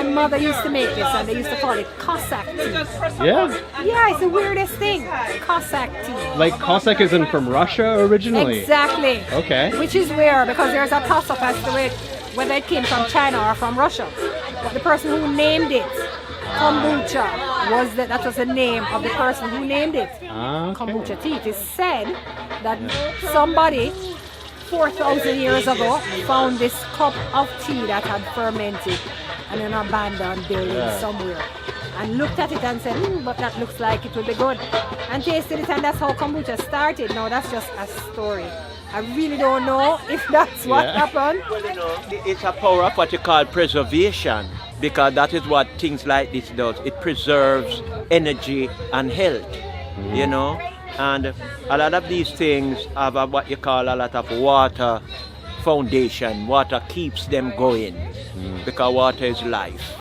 grandmother used to make this, and they used to call it Cossack tea. Yeah. Yeah, it's the weirdest thing. Cossack tea. Like Cossack isn't from Russia originally. Exactly. Okay. Which is weird because there's a toss-up as to whether it came from China or from Russia. But the person who named it, kombucha, that was the name of the person who named it. Kombucha tea. It is said that somebody 4,000 years ago found this cup of tea that had fermented in an abandoned building somewhere, and looked at it and said, but that looks like it will be good, and tasted it, and that's how kombucha started. Now that's just a story. I really don't know if that's what happened. Well, you know, it's a power of what you call preservation, because that is what things like this does. It preserves energy and health, you know. And a lot of these things have what you call a lot of water foundation. Water keeps them going because water is life.